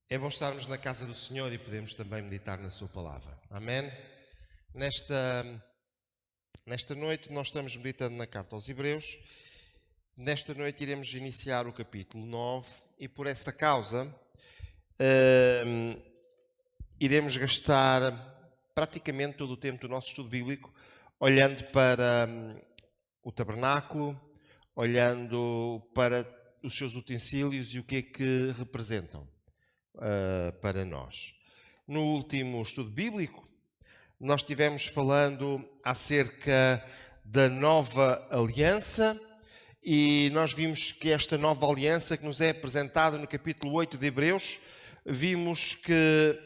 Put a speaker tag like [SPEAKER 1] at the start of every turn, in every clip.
[SPEAKER 1] É bom estarmos na casa do Senhor e podemos também meditar na sua palavra. Amém? Nesta noite nós estamos meditando na carta aos Hebreus. Nesta noite iremos iniciar o capítulo 9 e por essa causa iremos gastar praticamente todo o tempo do nosso estudo bíblico olhando para o tabernáculo, olhando para os seus utensílios e o que é que representam para nós. No último estudo bíblico, nós estivemos falando acerca da nova aliança e nós vimos que esta nova aliança que nos é apresentada no capítulo 8 de Hebreus, vimos que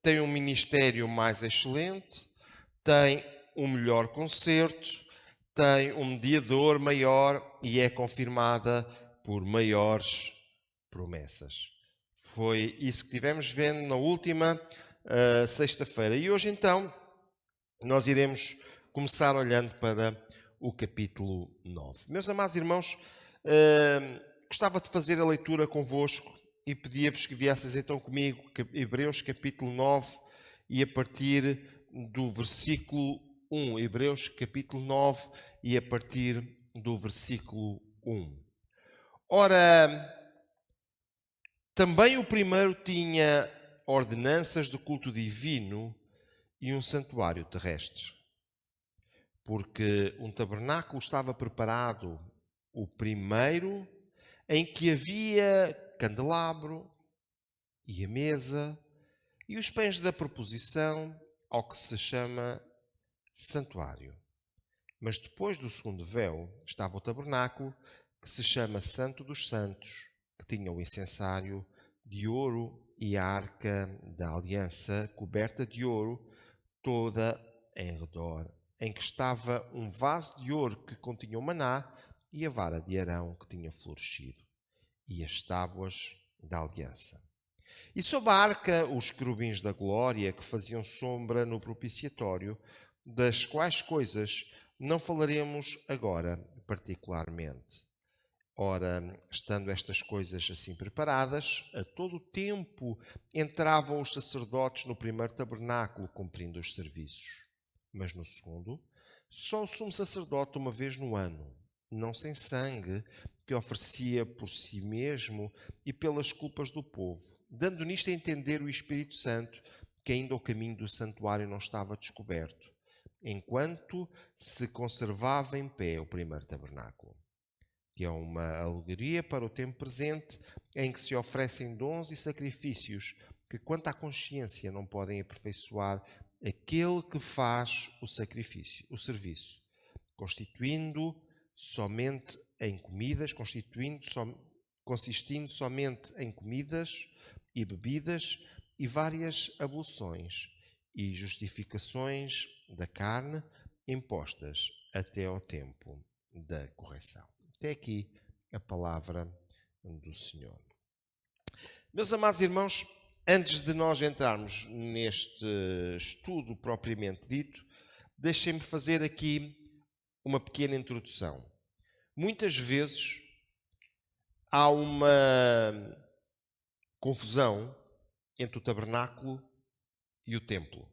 [SPEAKER 1] tem um ministério mais excelente, tem um melhor concerto, tem um mediador maior e é confirmada por maiores promessas. Foi isso que tivemos vendo na última sexta-feira. E hoje, então, nós iremos começar olhando para o capítulo 9. Meus amados irmãos, gostava de fazer a leitura convosco e pedia-vos que viesseis então comigo, Hebreus capítulo 9, e a partir do versículo 1. Hebreus capítulo 9 e a partir do versículo 1. Ora, também o primeiro tinha ordenanças de culto divino e um santuário terrestre, porque um tabernáculo estava preparado, o primeiro, em que havia candelabro e a mesa e os pães da proposição, ao que se chama santuário. Mas depois do segundo véu estava o tabernáculo, que se chama Santo dos Santos, que tinha o incensário de ouro e a arca da aliança coberta de ouro, toda em redor, em que estava um vaso de ouro que continha o maná e a vara de Arão que tinha florescido, e as tábuas da aliança. E sob a arca os querubins da glória que faziam sombra no propiciatório, das quais coisas não falaremos agora particularmente. Ora, estando estas coisas assim preparadas, a todo o tempo entravam os sacerdotes no primeiro tabernáculo, cumprindo os serviços. Mas no segundo, só o sumo sacerdote uma vez no ano, não sem sangue, que oferecia por si mesmo e pelas culpas do povo, dando nisto a entender o Espírito Santo que ainda o caminho do santuário não estava descoberto, enquanto se conservava em pé o primeiro tabernáculo, que é uma alegoria para o tempo presente, em que se oferecem dons e sacrifícios que, quanto à consciência, não podem aperfeiçoar aquele que faz o serviço, consistindo somente em comidas e bebidas e várias abluções e justificações da carne impostas até ao tempo da correção. Até aqui a palavra do Senhor. Meus amados irmãos, antes de nós entrarmos neste estudo propriamente dito, deixem-me fazer aqui uma pequena introdução. Muitas vezes há uma confusão entre o tabernáculo e o templo.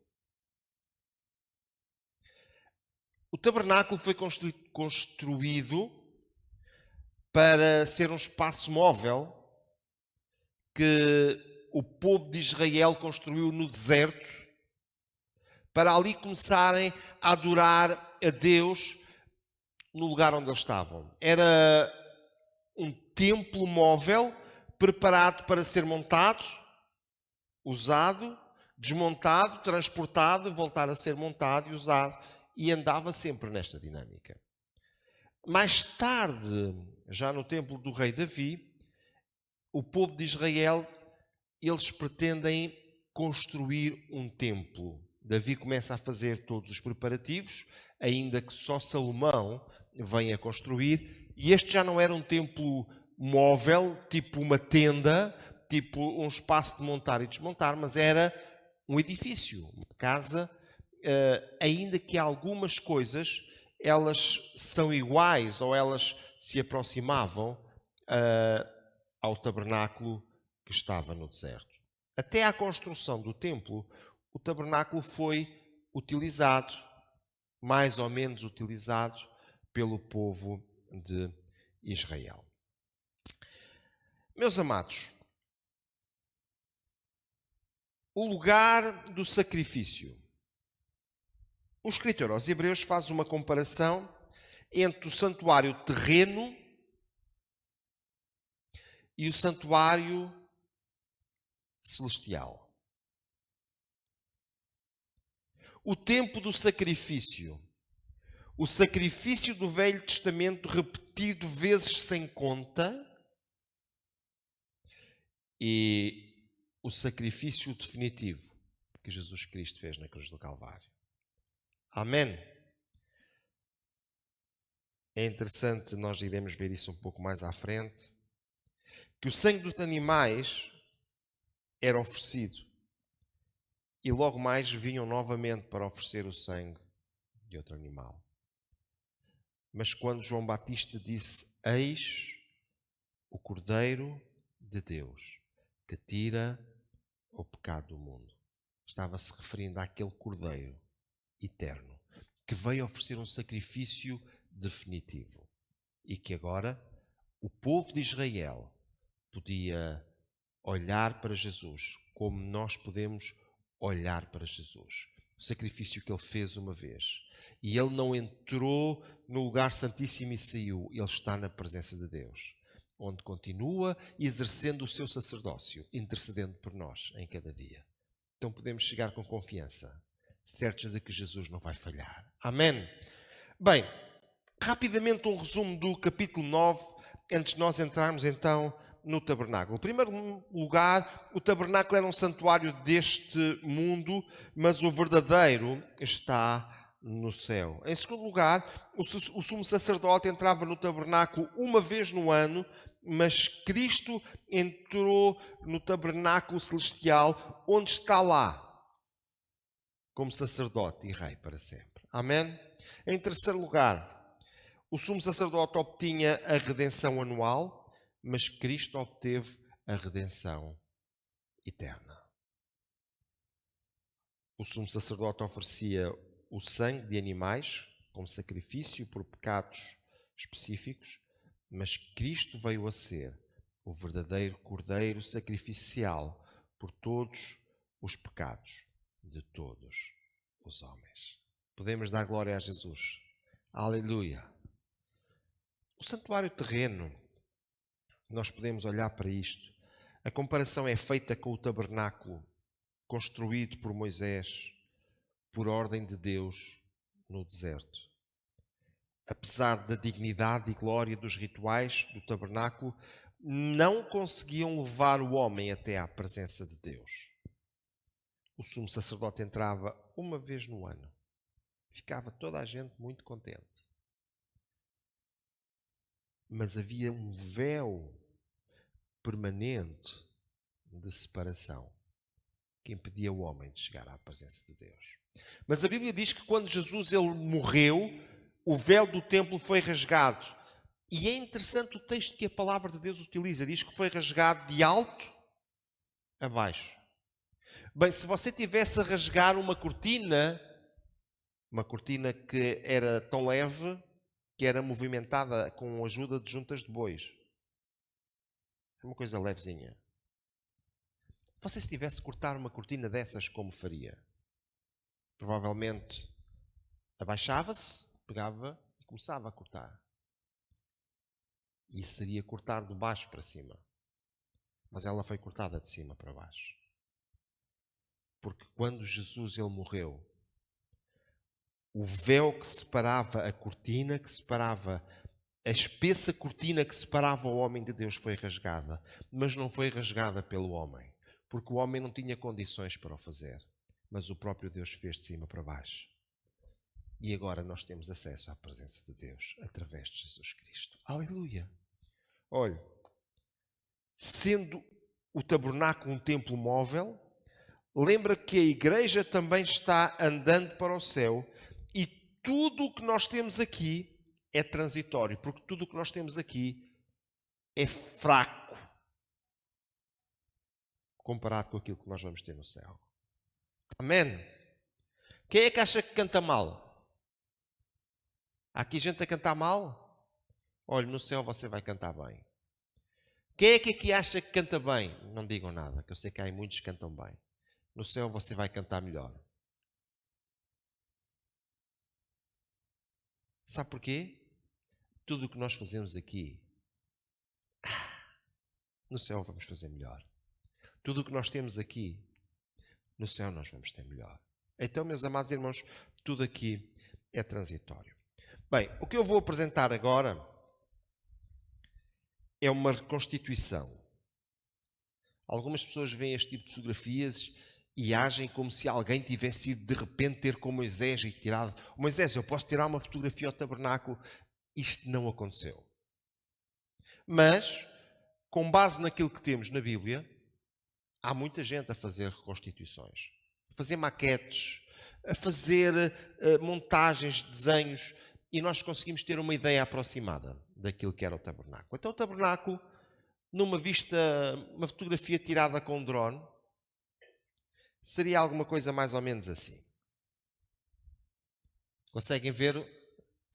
[SPEAKER 1] O tabernáculo foi construído para ser um espaço móvel que o povo de Israel construiu no deserto, para ali começarem a adorar a Deus no lugar onde eles estavam. Era um templo móvel preparado para ser montado, usado, desmontado, transportado, voltar a ser montado e usado, e andava sempre nesta dinâmica. Mais tarde, já no templo do rei Davi, o povo de Israel, eles pretendem construir um templo. Davi começa a fazer todos os preparativos, ainda que só Salomão venha construir, e este já não era um templo móvel, tipo uma tenda, tipo um espaço de montar e desmontar, mas era um edifício, uma casa, ainda que algumas coisas elas são iguais ou elas se aproximavam ao tabernáculo que estava no deserto. Até à construção do templo, o tabernáculo foi utilizado, mais ou menos utilizado, pelo povo de Israel. Meus amados, o lugar do sacrifício. O escritor aos Hebreus faz uma comparação entre o santuário terreno e o santuário celestial. O tempo do sacrifício. O sacrifício do Velho Testamento repetido vezes sem conta e o sacrifício definitivo que Jesus Cristo fez na cruz do Calvário. Amém? É interessante, nós iremos ver isso um pouco mais à frente, que o sangue dos animais era oferecido e logo mais vinham novamente para oferecer o sangue de outro animal. Mas quando João Batista disse: eis o Cordeiro de Deus que tira o pecado do mundo, estava-se referindo àquele Cordeiro eterno que veio oferecer um sacrifício definitivo e que agora o povo de Israel podia olhar para Jesus como nós podemos olhar para Jesus. O sacrifício que ele fez uma vez. E ele não entrou no lugar santíssimo e saiu. Ele está na presença de Deus, onde continua exercendo o seu sacerdócio, intercedendo por nós em cada dia. Então podemos chegar com confiança, certos de que Jesus não vai falhar. Amém? Bem, rapidamente um resumo do capítulo 9, antes de nós entrarmos então no tabernáculo. Em primeiro lugar, o tabernáculo era um santuário deste mundo, mas o verdadeiro está no céu. Em segundo lugar, o sumo sacerdote entrava no tabernáculo uma vez no ano, mas Cristo entrou no tabernáculo celestial, onde está lá, como sacerdote e rei para sempre. Amém? Em terceiro lugar, o sumo sacerdote obtinha a redenção anual, mas Cristo obteve a redenção eterna. O sumo sacerdote oferecia o sangue de animais como sacrifício por pecados específicos, mas Cristo veio a ser o verdadeiro Cordeiro sacrificial por todos os pecados de todos os homens. Podemos dar glória a Jesus. Aleluia. O santuário terreno, nós podemos olhar para isto. A comparação é feita com o tabernáculo construído por Moisés, por ordem de Deus, no deserto. Apesar da dignidade e glória dos rituais do tabernáculo, não conseguiam levar o homem até à presença de Deus. O sumo sacerdote entrava uma vez no ano. Ficava toda a gente muito contente. Mas havia um véu permanente de separação que impedia o homem de chegar à presença de Deus. Mas a Bíblia diz que quando Jesus ele morreu, o véu do templo foi rasgado. E é interessante o texto que a palavra de Deus utiliza. Diz que foi rasgado de alto a baixo. Bem, se você tivesse a rasgar uma cortina que era tão leve que era movimentada com a ajuda de juntas de bois. É uma coisa levezinha. Você, se tivesse que cortar uma cortina dessas, como faria? Provavelmente abaixava-se, pegava e começava a cortar. E seria cortar de baixo para cima. Mas ela foi cortada de cima para baixo. Porque quando Jesus ele morreu, o véu que separava a cortina, que separava a espessa cortina que separava o homem de Deus foi rasgada. Mas não foi rasgada pelo homem. Porque o homem não tinha condições para o fazer. Mas o próprio Deus fez de cima para baixo. E agora nós temos acesso à presença de Deus através de Jesus Cristo. Aleluia! Olha, sendo o tabernáculo um templo móvel, lembra que a igreja também está andando para o céu e tudo o que nós temos aqui é transitório, porque tudo o que nós temos aqui é fraco comparado com aquilo que nós vamos ter no céu. Amém? Quem é que acha que canta mal? Há aqui gente a cantar mal? Olha, no céu você vai cantar bem. Quem é que aqui acha que canta bem? Não digam nada, que eu sei que há muitos que cantam bem. No céu você vai cantar melhor. Sabe porquê? Tudo o que nós fazemos aqui, no céu vamos fazer melhor. Tudo o que nós temos aqui, no céu nós vamos ter melhor. Então, meus amados irmãos, tudo aqui é transitório. Bem, o que eu vou apresentar agora é uma reconstituição. Algumas pessoas veem este tipo de fotografias e agem como se alguém tivesse ido de repente ter com Moisés e tirado. Moisés, eu posso tirar uma fotografia ao tabernáculo? Isto não aconteceu. Mas, com base naquilo que temos na Bíblia, há muita gente a fazer reconstituições, a fazer maquetes, a fazer montagens, desenhos, e nós conseguimos ter uma ideia aproximada daquilo que era o tabernáculo. Então o tabernáculo, numa vista, uma fotografia tirada com um drone, seria alguma coisa mais ou menos assim. Conseguem ver?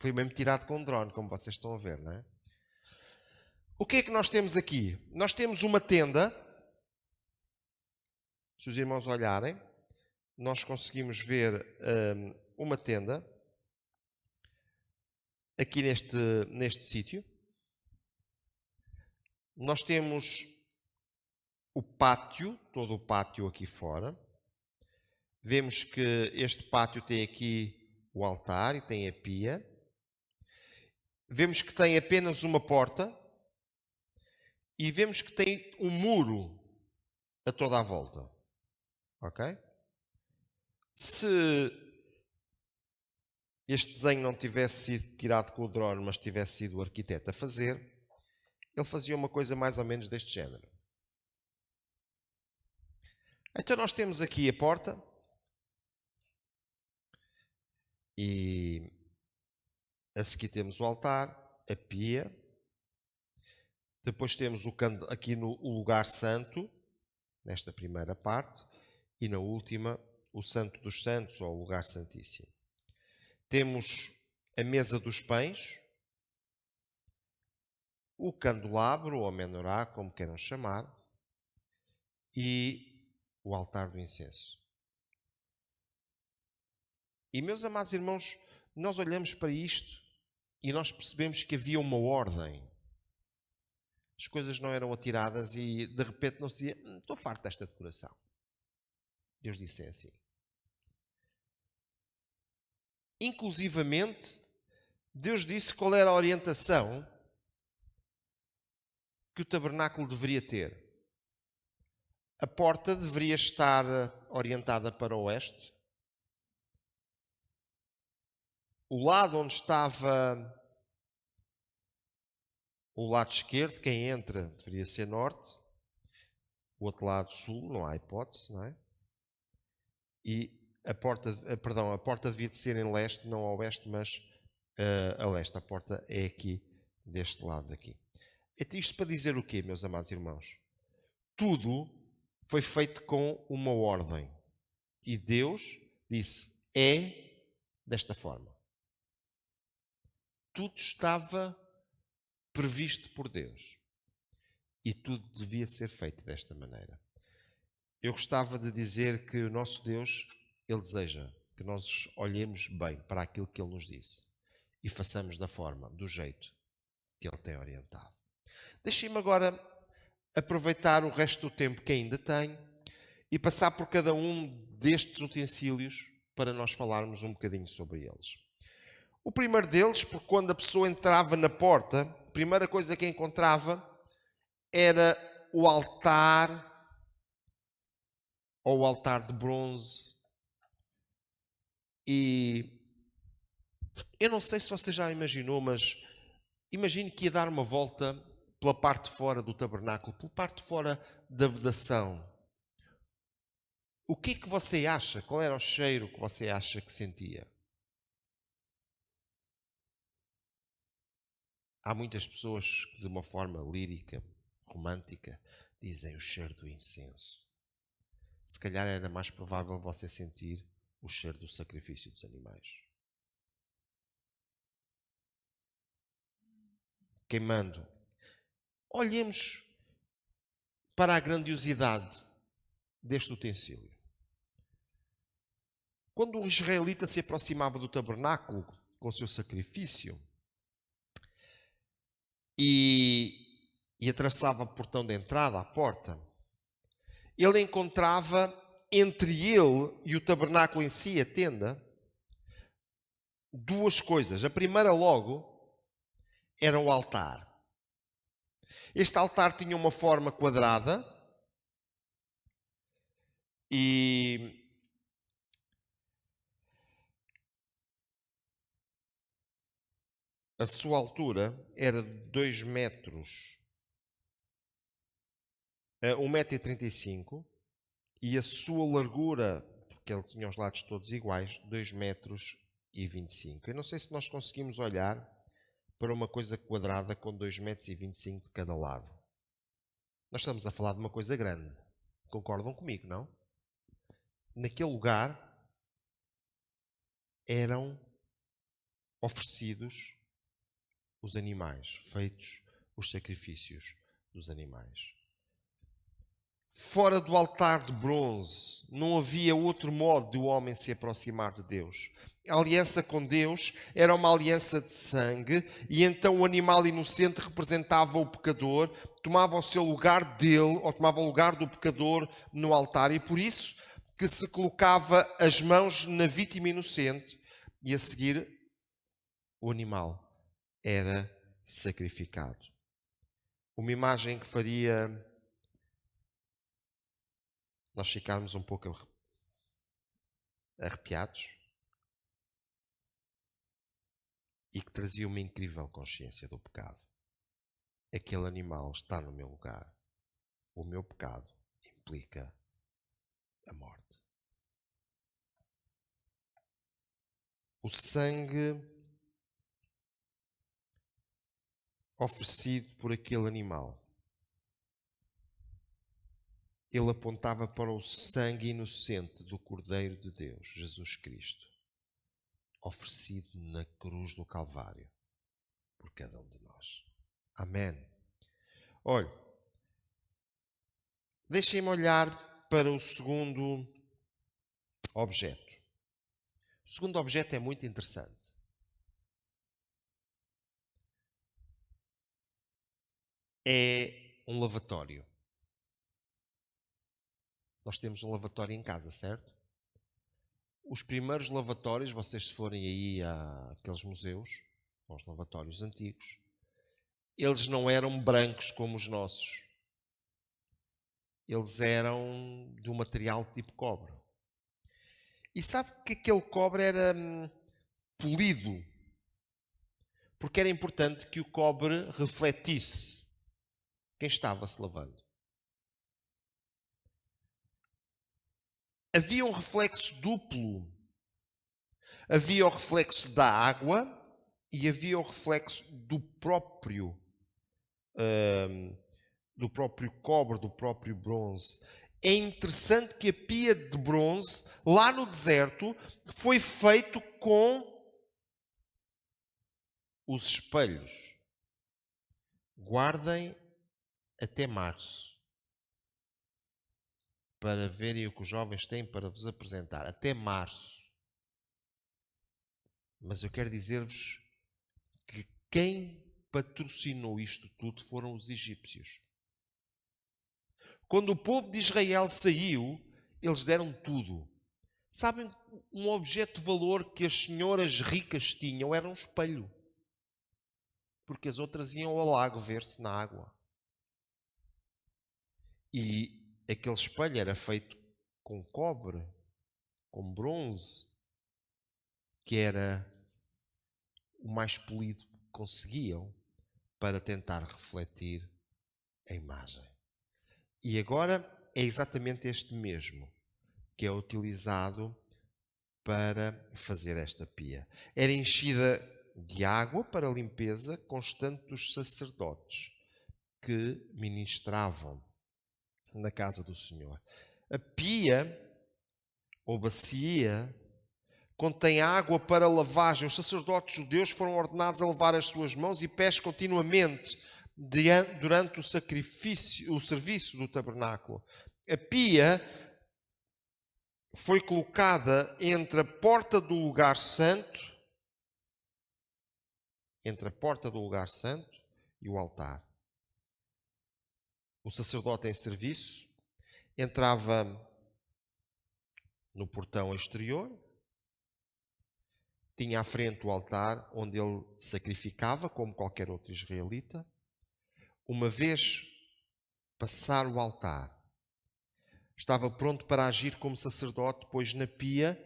[SPEAKER 1] Foi mesmo tirado com um drone, como vocês estão a ver, não é? O que é que nós temos aqui? Nós temos uma tenda. Se os irmãos olharem, nós conseguimos ver uma tenda aqui neste sítio. Nós temos o pátio, todo o pátio aqui fora. Vemos que este pátio tem aqui o altar e tem a pia. Vemos que tem apenas uma porta. E vemos que tem um muro a toda a volta. Ok? Se este desenho não tivesse sido tirado com o drone, mas tivesse sido o arquiteto a fazer, ele fazia uma coisa mais ou menos deste género. Então nós temos aqui a porta e a seguir temos o altar, a pia, depois temos aqui no lugar santo, nesta primeira parte, e na última o Santo dos Santos, ou o lugar santíssimo. Temos a mesa dos pães, o candelabro, ou menorá, como queiram chamar, e o altar do incenso. E, meus amados irmãos, nós olhamos para isto e nós percebemos que havia uma ordem. As coisas não eram atiradas e, de repente, não se dizia, estou farto desta decoração. Deus disse é assim. Inclusivamente, Deus disse qual era a orientação que o tabernáculo deveria ter. A porta deveria estar orientada para o oeste. O lado onde estava o lado esquerdo, quem entra, deveria ser norte. O outro lado sul, não há hipótese, não é? E a porta devia de ser em leste, não a oeste, mas a leste. A porta é aqui, deste lado daqui. Isto para dizer o quê, meus amados irmãos? Tudo foi feito com uma ordem. E Deus disse, é desta forma. Tudo estava previsto por Deus. E tudo devia ser feito desta maneira. Eu gostava de dizer que o nosso Deus, Ele deseja que nós olhemos bem para aquilo que Ele nos disse e façamos da forma, do jeito que Ele tem orientado. Deixem-me agora aproveitar o resto do tempo que ainda tenho e passar por cada um destes utensílios para nós falarmos um bocadinho sobre eles. O primeiro deles, porque quando a pessoa entrava na porta, a primeira coisa que encontrava era o altar, ou o altar de bronze. E eu não sei se você já imaginou, mas imagine que ia dar uma volta pela parte de fora do tabernáculo, pela parte de fora da vedação. O que é que você acha? Qual era o cheiro que você acha que sentia? Há muitas pessoas que, de uma forma lírica, romântica, dizem o cheiro do incenso. Se calhar era mais provável você sentir o cheiro do sacrifício dos animais. Queimando. Olhemos para a grandiosidade deste utensílio. Quando o israelita se aproximava do tabernáculo com o seu sacrifício e atravessava o portão de entrada, a porta, ele encontrava entre ele e o tabernáculo em si, a tenda, duas coisas. A primeira logo era o altar. Este altar tinha uma forma quadrada e a sua altura era de 2 metros, 1,35 m, e a sua largura, porque ele tinha os lados todos iguais, 2,25 m. Eu não sei se nós conseguimos olhar para uma coisa quadrada com 2,25 m de cada lado. Nós estamos a falar de uma coisa grande. Concordam comigo, não? Naquele lugar eram oferecidos os animais, feitos os sacrifícios dos animais. Fora do altar de bronze, não havia outro modo de o homem se aproximar de Deus. A aliança com Deus era uma aliança de sangue, e então o animal inocente representava o pecador, tomava o seu lugar dele, ou tomava o lugar do pecador no altar, e por isso que se colocava as mãos na vítima inocente, e a seguir o animal era sacrificado. Uma imagem que faria nós ficarmos um pouco arrepiados e que trazia uma incrível consciência do pecado. Aquele animal está no meu lugar. O meu pecado implica a morte. O sangue oferecido por aquele animal, ele apontava para o sangue inocente do Cordeiro de Deus, Jesus Cristo, oferecido na cruz do Calvário por cada um de nós. Amém. Olha, deixem-me olhar para o segundo objeto. O segundo objeto é muito interessante. É um lavatório. Nós temos um lavatório em casa, certo? Os primeiros lavatórios, vocês se forem aí àqueles museus, aos lavatórios antigos, eles não eram brancos como os nossos. Eles eram de um material tipo cobre. E sabe que aquele cobre era polido, porque era importante que o cobre refletisse quem estava se lavando. Havia um reflexo duplo. Havia o reflexo da água e havia o reflexo do próprio cobre, do próprio bronze. É interessante que a pia de bronze, lá no deserto, foi feito com os espelhos. Guardem até março para verem o que os jovens têm para vos apresentar. Até março. Mas eu quero dizer-vos que quem patrocinou isto tudo foram os egípcios. Quando o povo de Israel saiu, eles deram tudo. Sabem, um objeto de valor que as senhoras ricas tinham era um espelho. Porque as outras iam ao lago ver-se na água. E aquele espelho era feito com cobre, com bronze, que era o mais polido que conseguiam para tentar refletir a imagem. E agora é exatamente este mesmo que é utilizado para fazer esta pia. Era enchida de água para a limpeza constante dos sacerdotes que ministravam na casa do Senhor. A pia ou bacia contém água para lavagem. Os sacerdotes judeus foram ordenados a lavar as suas mãos e pés continuamente durante o serviço do tabernáculo. A pia foi colocada entre a porta do lugar santo, e o altar. O sacerdote em serviço entrava no portão exterior, tinha à frente o altar onde ele sacrificava, como qualquer outro israelita. Uma vez passar o altar, estava pronto para agir como sacerdote, pois na pia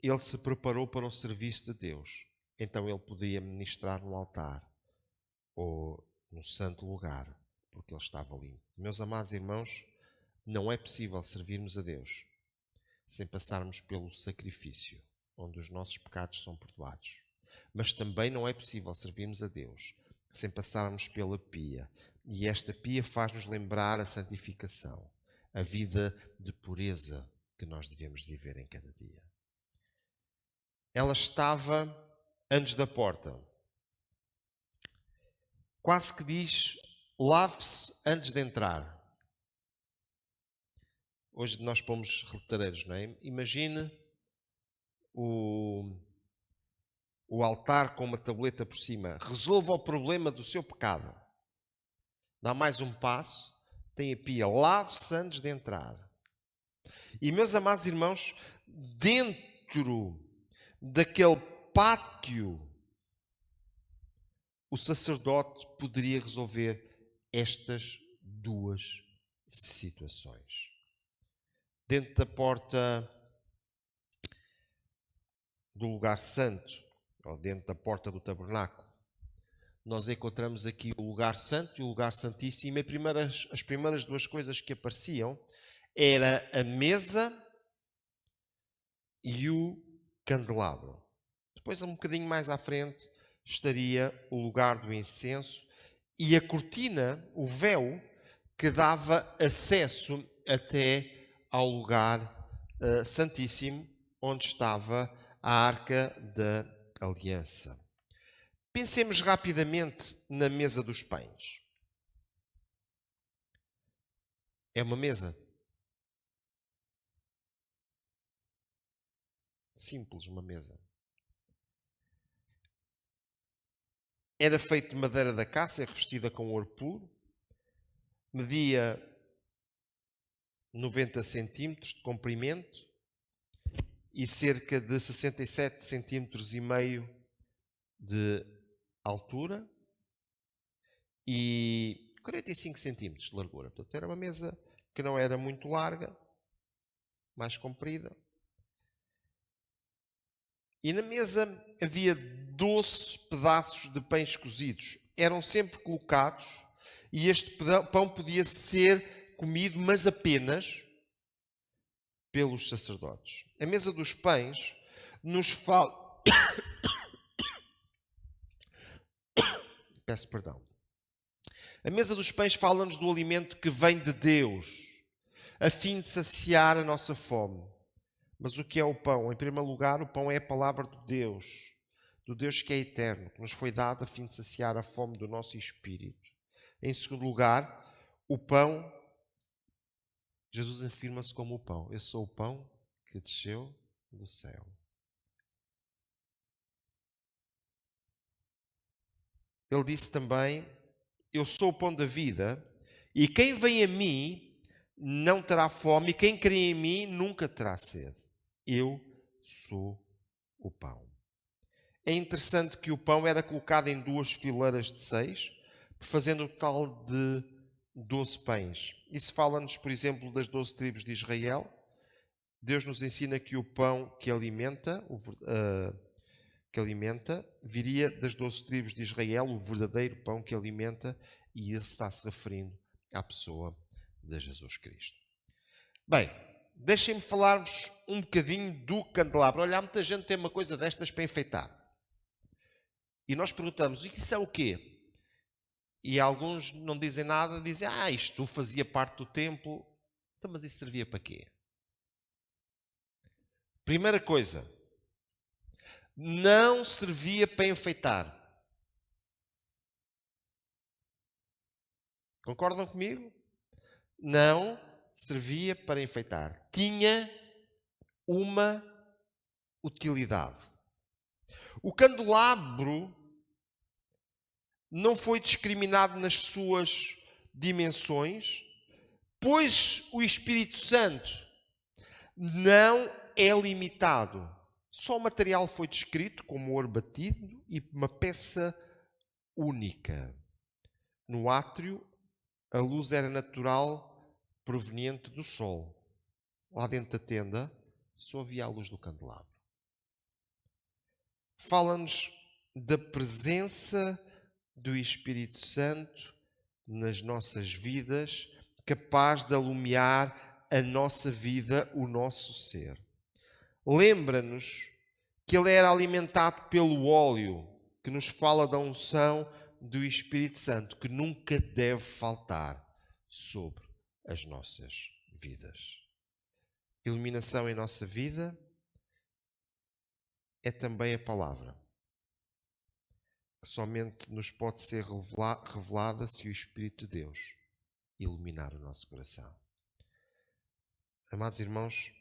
[SPEAKER 1] ele se preparou para o serviço de Deus. Então ele podia ministrar no altar ou no santo lugar, porque ele estava limpo. Meus amados irmãos, não é possível servirmos a Deus sem passarmos pelo sacrifício, onde os nossos pecados são perdoados. Mas também não é possível servirmos a Deus sem passarmos pela pia. E esta pia faz-nos lembrar a santificação, a vida de pureza que nós devemos viver em cada dia. Ela estava antes da porta. Quase que diz, lave-se antes de entrar. Hoje nós pomos retareiros, não é? Imagine o altar com uma tableta por cima. Resolva o problema do seu pecado. Dá mais um passo, tem a pia, lave-se antes de entrar. E meus amados irmãos, dentro daquele pátio, o sacerdote poderia resolver estas duas situações. Dentro da porta do lugar santo, ou dentro da porta do tabernáculo, nós encontramos aqui o lugar santo e o lugar santíssimo. E as primeiras duas coisas que apareciam era a mesa e o candelabro. Depois, um bocadinho mais à frente, estaria o lugar do incenso e a cortina, o véu, que dava acesso até ao lugar santíssimo, onde estava a Arca da Aliança. Pensemos rapidamente na mesa dos pães. É uma mesa simples, uma mesa. Era feita de madeira da cássia, revestida com ouro puro. Media 90 centímetros de comprimento e cerca de 67 centímetros e meio de altura e 45 centímetros de largura. Portanto, era uma mesa que não era muito larga, mais comprida. E na mesa havia 12 pedaços de pães cozidos. Eram sempre colocados e este pão podia ser comido, mas apenas pelos sacerdotes. A mesa dos pães nos fala... Peço perdão. A mesa dos pães fala-nos do alimento que vem de Deus, a fim de saciar a nossa fome. Mas o que é o pão? Em primeiro lugar, o pão é a palavra de Deus, do Deus que é eterno, que nos foi dado a fim de saciar a fome do nosso espírito. Em segundo lugar, o pão, Jesus afirma-se como o pão. Eu sou o pão que desceu do céu. Ele disse também, eu sou o pão da vida, e quem vem a mim não terá fome, e quem crê em mim nunca terá sede. Eu sou o pão. É interessante que o pão era colocado em 2 fileiras de 6, fazendo o total de 12 pães. Isso fala-nos, por exemplo, das 12 tribos de Israel. Deus nos ensina que o pão que alimenta, viria das 12 tribos de Israel, o verdadeiro pão que alimenta, e esse está-se referindo à pessoa de Jesus Cristo. Bem, deixem-me falar-vos um bocadinho do candelabro. Olha, muita gente tem uma coisa destas para enfeitar. E nós perguntamos, isso é o quê? E alguns não dizem nada, dizem, isto fazia parte do templo. Então, mas isso servia para quê? Primeira coisa, não servia para enfeitar. Concordam comigo? Não servia para enfeitar. Tinha uma utilidade. O candelabro não foi discriminado nas suas dimensões, pois o Espírito Santo não é limitado. Só o material foi descrito como ouro batido e uma peça única. No átrio, a luz era natural, proveniente do sol. Lá dentro da tenda, só havia a luz do candelabro. Fala-nos da presença do Espírito Santo nas nossas vidas, capaz de alumiar a nossa vida, o nosso ser. Lembra-nos que ele era alimentado pelo óleo, que nos fala da unção do Espírito Santo, que nunca deve faltar sobre as nossas vidas. Iluminação em nossa vida é também a palavra, que somente nos pode ser revelada se o Espírito de Deus iluminar o nosso coração. Amados irmãos,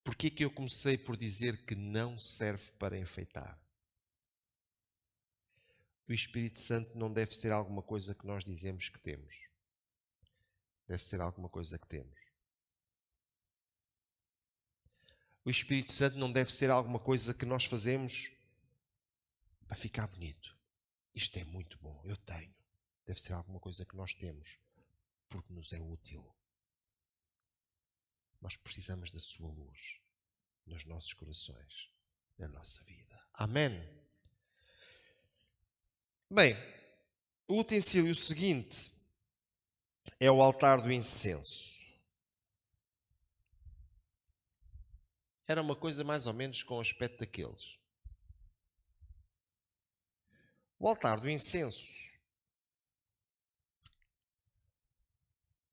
[SPEAKER 1] porquê que eu comecei por dizer que não serve para enfeitar? O Espírito Santo não deve ser alguma coisa que nós dizemos que temos. Deve ser alguma coisa que temos. O Espírito Santo não deve ser alguma coisa que nós fazemos para ficar bonito. Isto é muito bom, eu tenho. Deve ser alguma coisa que nós temos porque nos é útil. Nós precisamos da sua luz nos nossos corações, na nossa vida. Amém? Bem, o utensílio seguinte é o altar do incenso. Era uma coisa mais ou menos com o aspecto daqueles. O altar do incenso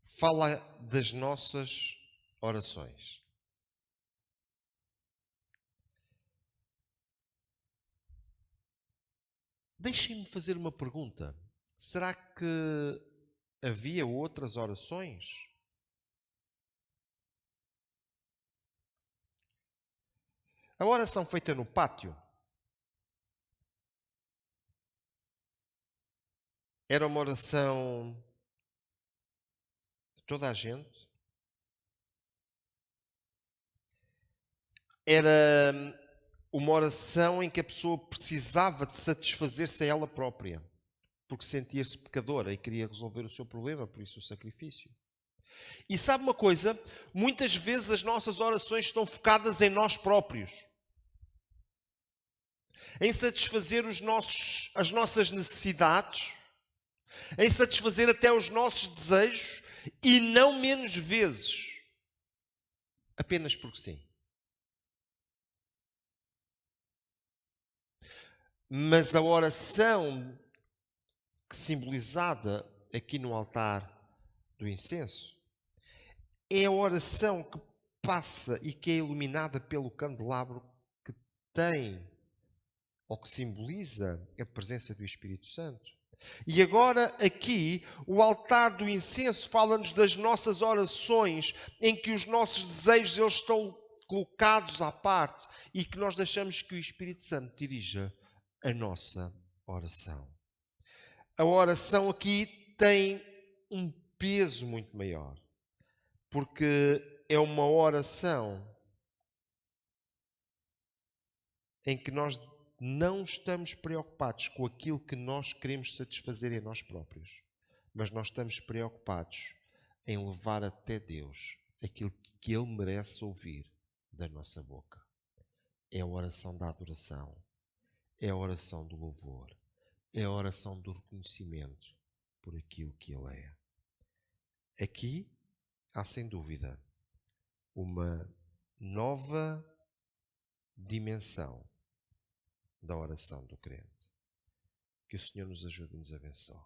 [SPEAKER 1] fala das nossas orações. Deixem-me fazer uma pergunta. Será que havia outras orações? A oração feita no pátio era uma oração de toda a gente? Era uma oração em que a pessoa precisava de satisfazer-se a ela própria, porque sentia-se pecadora e queria resolver o seu problema, por isso o sacrifício. E sabe uma coisa? Muitas vezes as nossas orações estão focadas em nós próprios, em satisfazer as nossas necessidades, em satisfazer até os nossos desejos, e não menos vezes apenas porque sim. Mas a oração que simbolizada aqui no altar do incenso é a oração que passa e que é iluminada pelo candelabro que tem ou que simboliza a presença do Espírito Santo. E agora aqui o altar do incenso fala-nos das nossas orações, em que os nossos desejos eles estão colocados à parte e que nós deixamos que o Espírito Santo dirija a nossa oração. A oração aqui tem um peso muito maior, porque é uma oração em que nós não estamos preocupados com aquilo que nós queremos satisfazer em nós próprios, mas nós estamos preocupados em levar até Deus aquilo que Ele merece ouvir da nossa boca. É a oração da adoração, é a oração do louvor, é a oração do reconhecimento por aquilo que Ele é. Aqui há sem dúvida uma nova dimensão da oração do crente. Que o Senhor nos ajude e nos abençoe.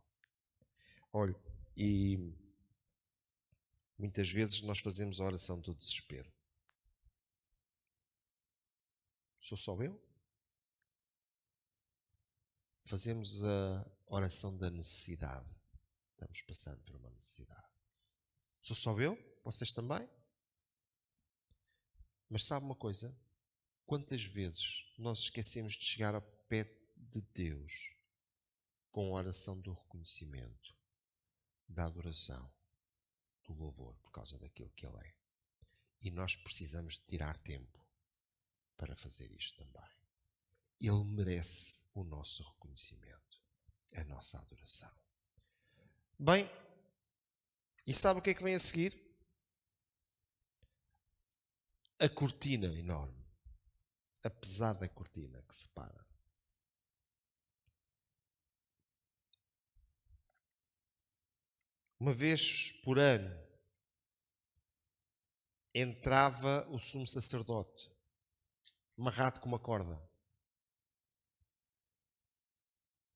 [SPEAKER 1] Olha, e muitas vezes nós fazemos a oração do desespero. Sou só eu? Fazemos a oração da necessidade. Estamos passando por uma necessidade. Sou só eu? Vocês também? Mas sabe uma coisa? Quantas vezes nós esquecemos de chegar ao pé de Deus com a oração do reconhecimento, da adoração, do louvor, por causa daquilo que Ele é. E nós precisamos de tirar tempo para fazer isto também. Ele merece o nosso reconhecimento, a nossa adoração. Bem, e sabe o que é que vem a seguir? A cortina enorme, a pesada cortina que separa. Uma vez por ano entrava o sumo sacerdote, amarrado com uma corda.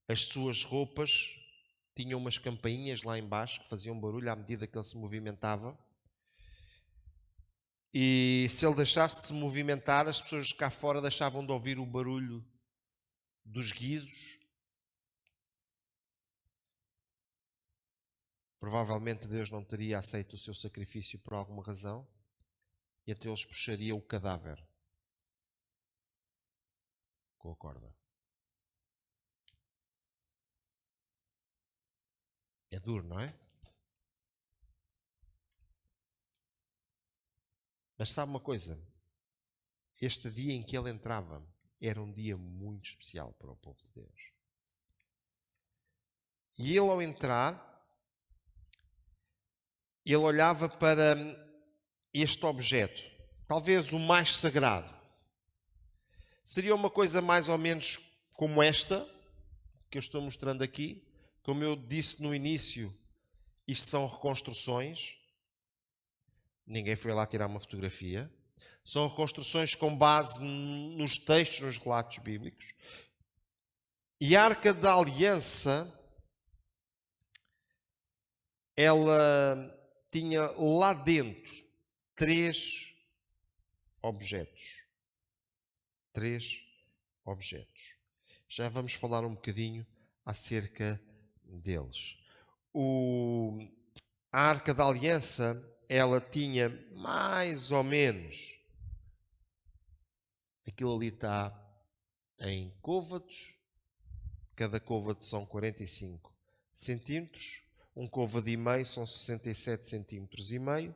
[SPEAKER 1] As suas roupas tinham umas campainhas lá embaixo que faziam barulho à medida que ele se movimentava. E se ele deixasse de se movimentar, as pessoas cá fora deixavam de ouvir o barulho dos guizos. Provavelmente Deus não teria aceito o seu sacrifício por alguma razão. E até eles puxariam o cadáver com a corda. É duro, não é? Mas sabe uma coisa? Este dia em que ele entrava era um dia muito especial para o povo de Deus. E ele, ao entrar, ele olhava para este objeto, talvez o mais sagrado. Seria uma coisa mais ou menos como esta, que eu estou mostrando aqui. Como eu disse no início, isto são reconstruções. Ninguém foi lá tirar uma fotografia. São reconstruções com base nos textos, nos relatos bíblicos. E a Arca da Aliança, ela tinha lá dentro 3 objetos. 3 objetos. Já vamos falar um bocadinho acerca deles. A Arca da Aliança, ela tinha mais ou menos, aquilo ali está em côvados, cada côvado são 45 centímetros, um côvado e meio são 67 centímetros e meio,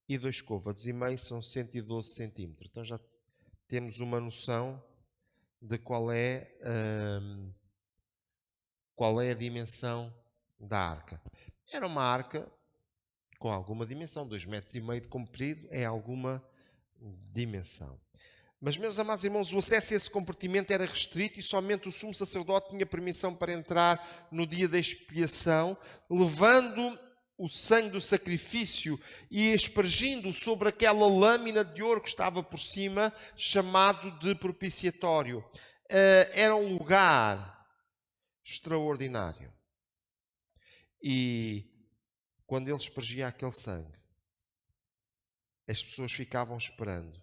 [SPEAKER 1] e 2 côvados e meio são 112 centímetros. Então já temos uma noção de qual é a dimensão da arca. Era uma arca com alguma dimensão, 2,5 metros de comprido é alguma dimensão. Mas, meus amados irmãos, o acesso a esse compartimento era restrito e somente o sumo sacerdote tinha permissão para entrar no dia da expiação, levando o sangue do sacrifício e aspergindo sobre aquela lâmina de ouro que estava por cima, chamado de propiciatório. Era um lugar extraordinário. E quando ele aspergia aquele sangue, as pessoas ficavam esperando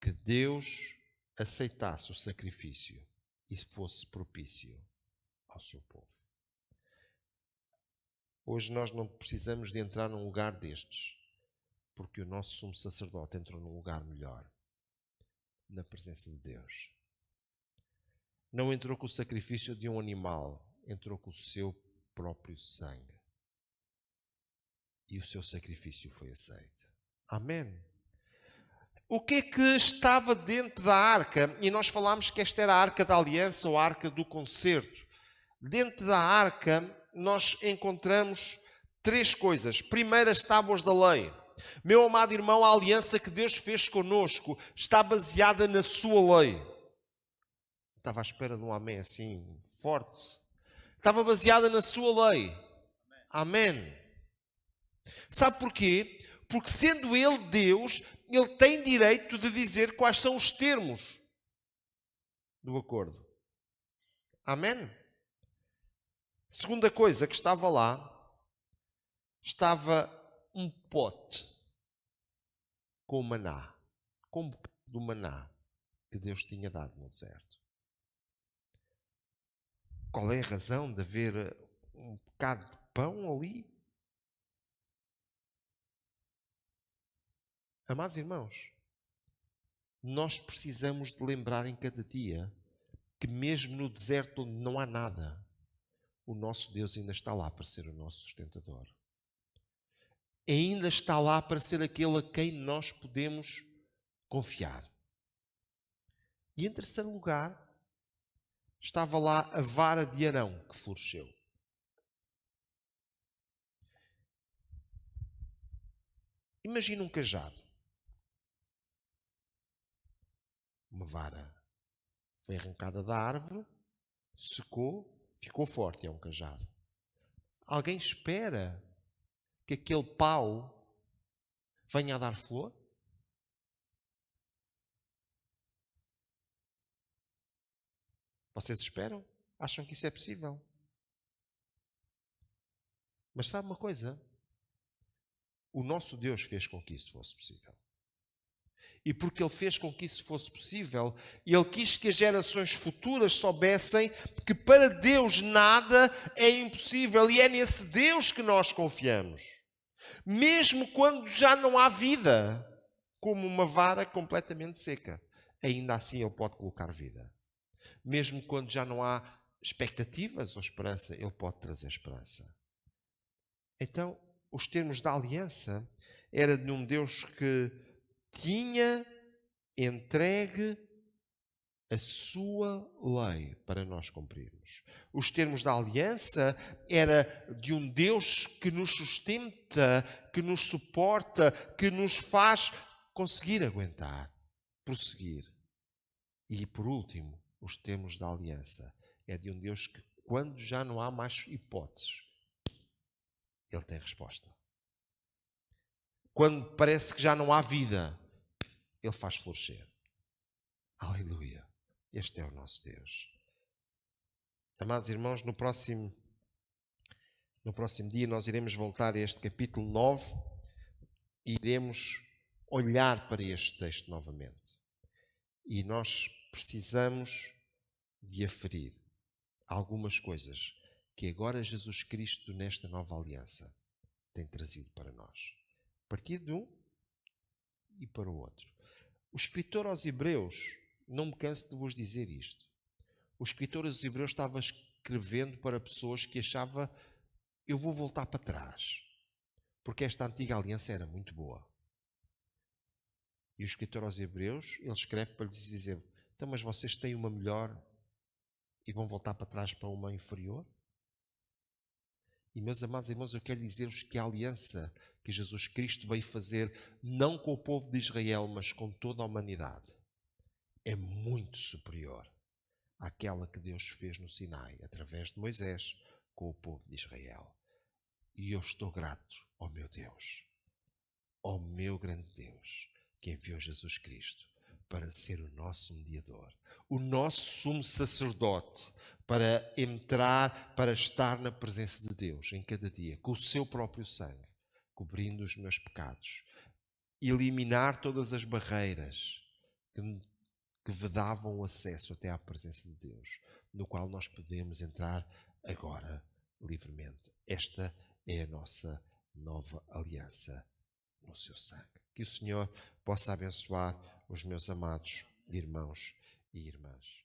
[SPEAKER 1] que Deus aceitasse o sacrifício e fosse propício ao seu povo. Hoje nós não precisamos de entrar num lugar destes, porque o nosso sumo sacerdote entrou num lugar melhor, na presença de Deus. Não entrou com o sacrifício de um animal, entrou com o seu próprio sangue. E o seu sacrifício foi aceito. Amém. O que é que estava dentro da arca? E nós falámos que esta era a Arca da Aliança ou a Arca do Concerto. Dentro da arca nós encontramos 3 coisas. Primeiro, as tábuas da lei. Meu amado irmão, a aliança que Deus fez conosco está baseada na sua lei. Estava à espera de um amém assim, forte. Estava baseada na sua lei. Amém. Sabe porquê? Porque sendo Ele Deus, Ele tem direito de dizer quais são os termos. do acordo. Amém? Segunda coisa que estava lá, estava um pote com maná, com um bocado do maná que Deus tinha dado no deserto. Qual é a razão de haver um bocado de pão ali? Amados irmãos, nós precisamos de lembrar em cada dia que mesmo no deserto onde não há nada, o nosso Deus ainda está lá para ser o nosso sustentador. Ainda está lá para ser aquele a quem nós podemos confiar. E em terceiro lugar, estava lá a vara de Arão que floresceu. Imagina um cajado. Uma vara foi arrancada da árvore, secou, ficou forte, é um cajado. Alguém espera que aquele pau venha a dar flor? Vocês esperam? Acham que isso é possível? Mas sabe uma coisa? O nosso Deus fez com que isso fosse possível. E porque Ele fez com que isso fosse possível, Ele quis que as gerações futuras soubessem que para Deus nada é impossível. E é nesse Deus que nós confiamos. Mesmo quando já não há vida, como uma vara completamente seca, ainda assim Ele pode colocar vida. Mesmo quando já não há expectativas ou esperança, Ele pode trazer esperança. Então, os termos da aliança era de um Deus que tinha entregue a sua lei para nós cumprirmos. Os termos da aliança era de um Deus que nos sustenta, que nos suporta, que nos faz conseguir aguentar, prosseguir. E por último, os termos da aliança é de um Deus que, quando já não há mais hipóteses, Ele tem resposta. Quando parece que já não há vida, Ele faz florescer. Aleluia. Este é o nosso Deus. Amados irmãos, no próximo dia nós iremos voltar a este capítulo 9 e iremos olhar para este texto novamente. E nós precisamos de aferir algumas coisas que agora Jesus Cristo, nesta nova aliança, tem trazido para nós. A partir de um e para o outro. O escritor aos Hebreus, não me canso de vos dizer isto, o escritor aos Hebreus estava escrevendo para pessoas que achava, eu vou voltar para trás, porque esta antiga aliança era muito boa. E o escritor aos Hebreus, ele escreve para lhes dizer, então, mas vocês têm uma melhor e vão voltar para trás para uma inferior? E, meus amados irmãos, eu quero dizer-vos que a aliança que Jesus Cristo veio fazer, não com o povo de Israel, mas com toda a humanidade, é muito superior àquela que Deus fez no Sinai, através de Moisés, com o povo de Israel. E eu estou grato ao meu Deus, ao meu grande Deus, que enviou Jesus Cristo para ser o nosso mediador, o nosso sumo sacerdote, para entrar, para estar na presença de Deus em cada dia, com o seu próprio sangue, cobrindo os meus pecados, eliminar todas as barreiras que vedavam o acesso até à presença de Deus, no qual nós podemos entrar agora livremente. Esta é a nossa nova aliança no seu sangue. Que o Senhor possa abençoar os meus amados irmãos e irmãs.